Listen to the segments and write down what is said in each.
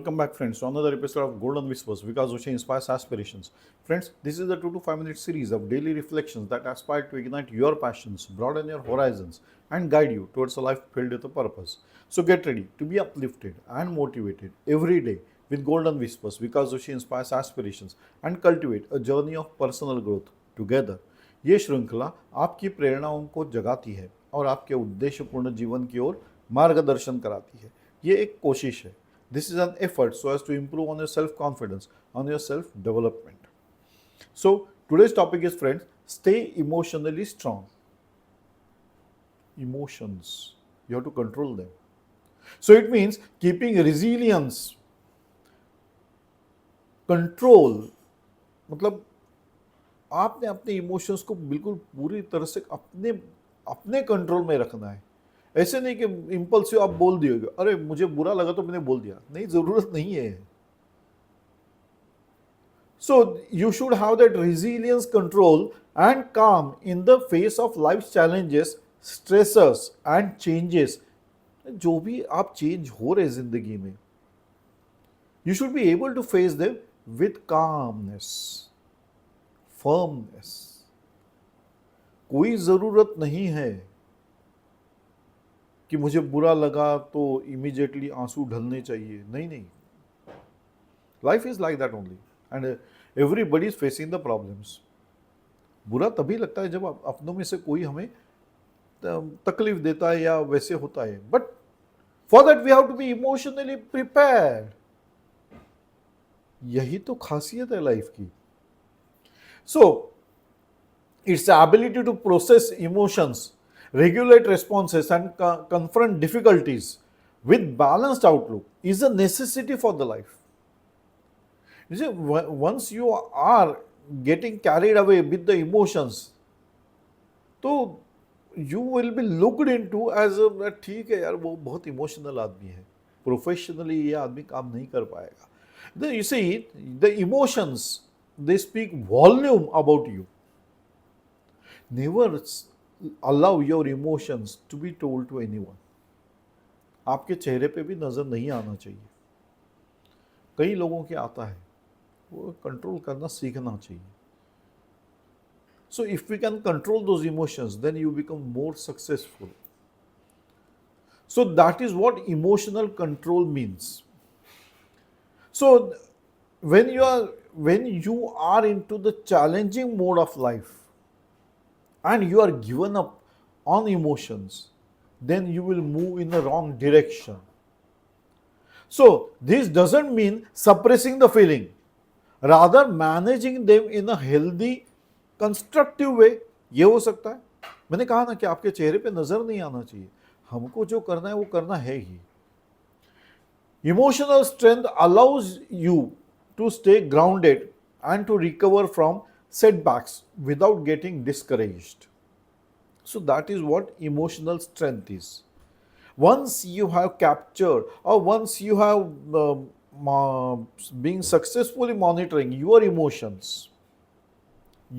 Welcome back, friends, to another episode of Golden Whispers. Vikas Joshi inspires aspirations. Friends, this is a 2 to 5 minute series of daily reflections that aspire to ignite your passions, broaden your horizons, and guide you towards a life filled with a purpose. So get ready to be uplifted and motivated every day with Golden Whispers. Vikas Joshi inspires aspirations and cultivate a journey of personal growth together. ये श्रृंखला आपकी प्रेरणाओं को जगाती है और आपके उद्देश्यपूर्ण जीवन की ओर मार्गदर्शन कराती है. ये एक कोशिश है. This is an effort so as to improve on your self-confidence, on your self-development. So today's topic is, friends, stay emotionally strong. Emotions, you have to control them. So it means keeping resilience, control. मतलब आपने अपने emotions को बिल्कुल पूरी तरह से अपने control में रखना है. ऐसे नहीं कि इम्पल्सिव आप बोल दिए, अरे मुझे बुरा लगा तो मैंने बोल दिया. नहीं, जरूरत नहीं है. So you should have that resilience, control and calm in the face of life challenges, stressors and changes. जो भी आप चेंज हो रहे जिंदगी में, you should be able to face them with calmness, firmness. कोई जरूरत नहीं है कि मुझे बुरा लगा तो इमीडिएटली आंसू ढलने चाहिए. नहीं. Life is like that only and everybody is facing the problems. बुरा तभी लगता है जब अपनों में से कोई हमें तकलीफ देता है या वैसे होता है. But for that we have to be emotionally prepared. यही तो खासियत है लाइफ की. So it's ability to process emotions, regulate responses and confront difficulties with balanced outlook is a necessity for the life. You see, once you are getting carried away with the emotions, तो you will be looked into as a ठीक है यार, वो बहुत emotional आदमी है, professionally ये आदमी काम नहीं कर पाएगा. You see, the emotions, they speak volume about you. Never allow your emotions to be told to anyone. आपके चेहरे पे भी नजर नहीं आना चाहिए. कई लोगों के आता है, वो कंट्रोल करना सीखना चाहिए. So if we can control those emotions, then you become more successful. So that is what emotional control means. So when you are into the challenging mode of life and you are given up on emotions, then you will move in the wrong direction. So this doesn't mean suppressing the feeling, rather managing them in a healthy, constructive way. ये हो सकता है. मैंने कहा ना कि आपके चेहरे पे नजर नहीं आना चाहिए. हमको जो करना है वो करना है ही. Emotional strength allows you to stay grounded and to recover from setbacks without getting discouraged. So that is what emotional strength is. Once you have captured, or once you have been successfully monitoring your emotions,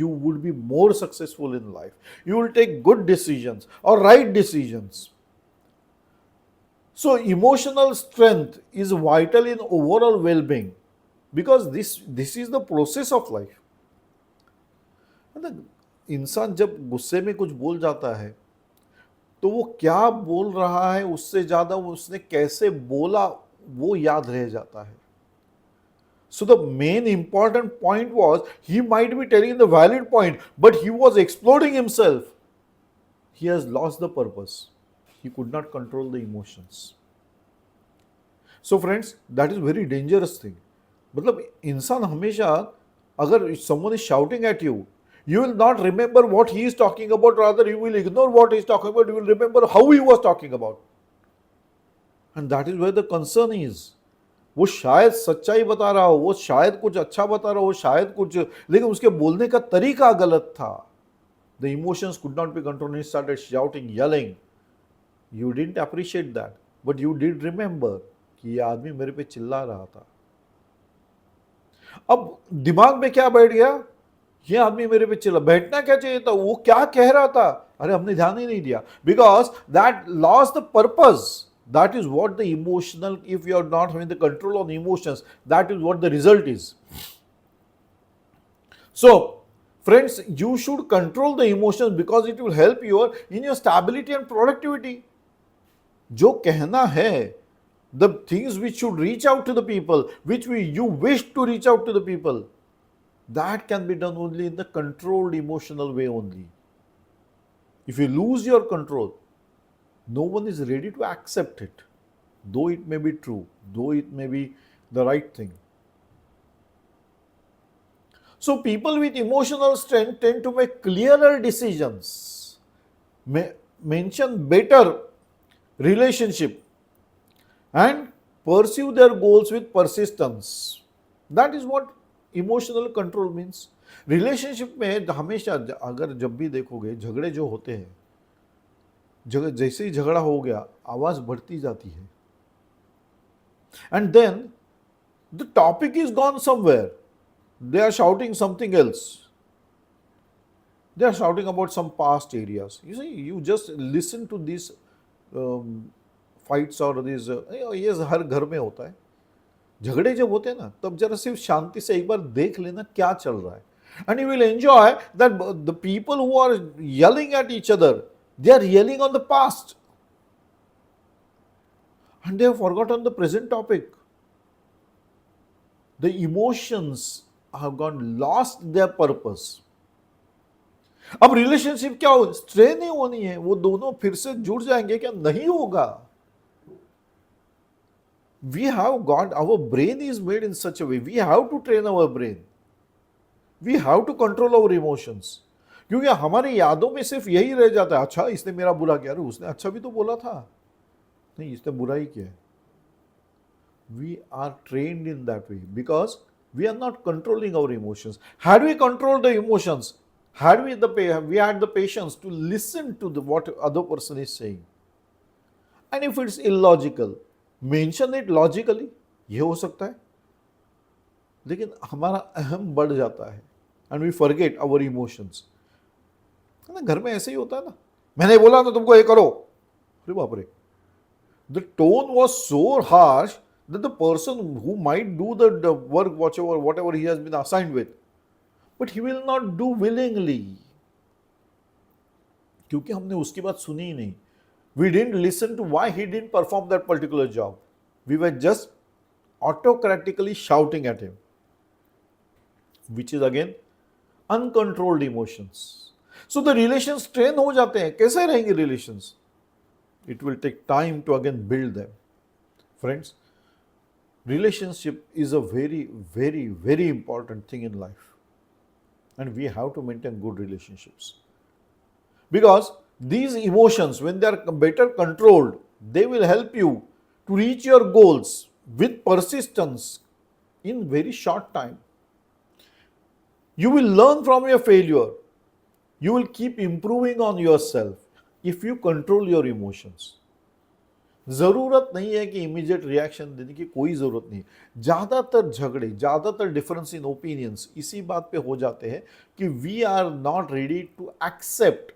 you would be more successful in life. You will take good decisions or right decisions. So emotional strength is vital in overall well-being, because this is the process of life. इंसान जब गुस्से में कुछ बोल जाता है तो वो क्या बोल रहा है उससे ज्यादा उसने कैसे बोला वो याद रह जाता है. So the main important point was, he might be telling the valid point, but he was exploding himself. He has lost the purpose. He could not control the emotions. So friends, that is very dangerous thing. मतलब इंसान हमेशा, अगर someone is shouting at you, you will not remember what he is talking about, rather you will ignore what he is talking about, you will remember how he was talking about. And that is where the concern is. वो शायद सच्चाई बता रहा हो, वो शायद कुछ अच्छा बता रहा हो, शायद कुछ, लेकिन उसके बोलने का तरीका गलत था. The emotions could not be controlled. He started shouting, yelling. You didn't appreciate that, but you did remember कि ये आदमी मेरे पे चिल्ला रहा था. अब दिमाग में क्या बैठ गया, ये आदमी मेरे पे चिल्ला. बैठना क्या चाहिए था, वो क्या कह रहा था, अरे हमने ध्यान ही नहीं दिया, because that lost the purpose. That is what the emotional, if you are not having the control on emotions, that is what the result is. So, friends, you should control the emotions because it will help you in your stability and productivity. जो कहना है, the things which should reach out to the people, which you wish to reach out to the people, that can be done only in the controlled emotional way only. If you lose your control, no one is ready to accept it, though it may be true, though it may be the right thing. So people with emotional strength tend to make clearer decisions, mention better relationship, and pursue their goals with persistence. That is what emotional control means. Relationship में हमेशा अगर जब भी देखोगे झगड़े जो होते हैं, जैसे ही झगड़ा हो गया आवाज बढ़ती जाती है, and then the topic is gone somewhere. They are shouting something else. They are shouting about some past areas. You see, you just listen to these fights or these. ये हर घर में होता है. झगड़े जब होते हैं ना, तब जरा सिर्फ शांति से एक बार देख लेना क्या चल रहा है. And you will enjoy that the people who are yelling at each other, they are yelling on the past. And they have forgotten the present topic. The emotions have gone lost their purpose. अब relationship क्या हो, strain नहीं होनी है, वो दोनों फिर से जुड़ जाएंगे क्या? नहीं होगा. We have got, our brain is made in such a way, we have to train our brain, we have to control our emotions. क्योंकि हमारी यादों में सिर्फ यही रह जाता है, अच्छा इसने मेरा बुरा किया, अरे उसने अच्छा भी तो बोला था, नहीं इसने बुरा ही किया है. We are trained in that way because we are not controlling our emotions. Had we controlled the emotions, had we had the patience to listen to what other person is saying, and if it's illogical, mention it logically, ये हो सकता है. लेकिन हमारा अहम बढ़ जाता है and we forget our emotions. है ना, घर में ऐसे ही होता है ना, मैंने बोला ना तुमको ये करो, अरे बाप रे. The tone was so harsh that the person who might do the work, whatever he has been assigned with, but he will not do willingly, क्योंकि हमने उसकी बात सुनी ही नहीं. We didn't listen to why he didn't perform that particular job. We were just autocratically shouting at him, which is again uncontrolled emotions. So the relations strain हो जाते हैं. कैसे रहेंगे relations? It will take time to again build them. Friends, relationship is a very, very, very important thing in life. And we have to maintain good relationships. Because these emotions, when they are better controlled, they will help you to reach your goals with persistence in very short time. You will learn from your failure. You will keep improving on yourself if you control your emotions. जरूरत नहीं है कि immediate reaction देने की, कोई जरूरत नहीं. ज्यादातर झगड़े, ज्यादातर डिफरेंस इन ओपिनियंस इसी बात पे हो जाते हैं कि we are not ready to accept,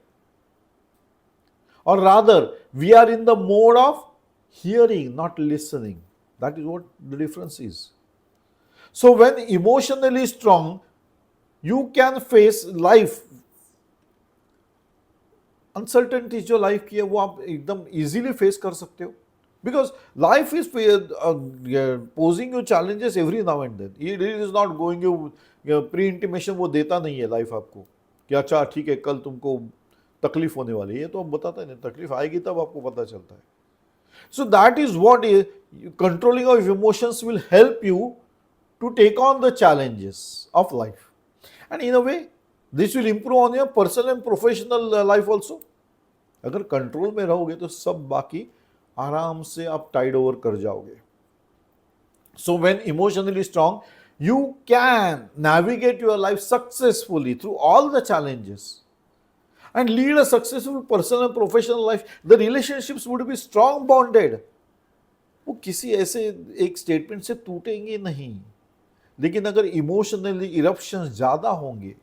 or rather we are in the mode of hearing, not listening. That is what the difference is. So when emotionally strong, you can face life. Uncertainty जो life की है वो आप एकदम easily face कर सकते हो, because life is posing you challenges every now and then. It is not going you pre intimation, वो देता नहीं है लाइफ आपको कि अच्छा ठीक है कल तुमको तकलीफ होने वाली है, तो अब बताता नहीं, तकलीफ आएगी तब आपको पता चलता है. So that is what is controlling of emotions will help you to take on the challenges of life, and in a way this will improve on your personal and professional life also. अगर control में रहोगे तो सब बाकी आराम से आप Tide over कर जाओगे. So when emotionally strong, you can navigate your life successfully through all the challenges and lead a successful personal and professional life. The relationships would be strong bonded. वो किसी ऐसे एक स्टेटमेंट से टूटेंगे नहीं, लेकिन अगर इमोशनली इरप्शंस ज्यादा होंगे,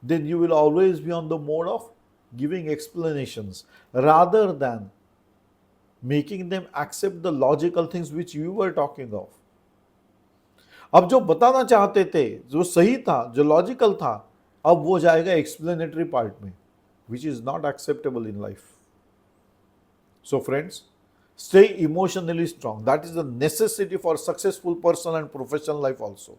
then you will always be on the mode of giving explanations rather than making them accept the logical things which you were talking of. अब जो बताना चाहते थे, जो सही था, जो लॉजिकल था, अब वो जाएगा एक्सप्लेनेटरी पार्ट में, which is not acceptable in life. So friends, stay emotionally strong. That is the necessity for successful personal and professional life also.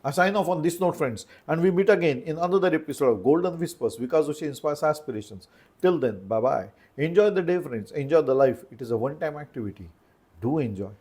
I sign off on this note, friends, and we meet again in another episode of Golden Whispers, because Ushi inspires aspirations. Till then, bye bye. Enjoy the day, friends. Enjoy the life. It is a one-time activity. Do enjoy.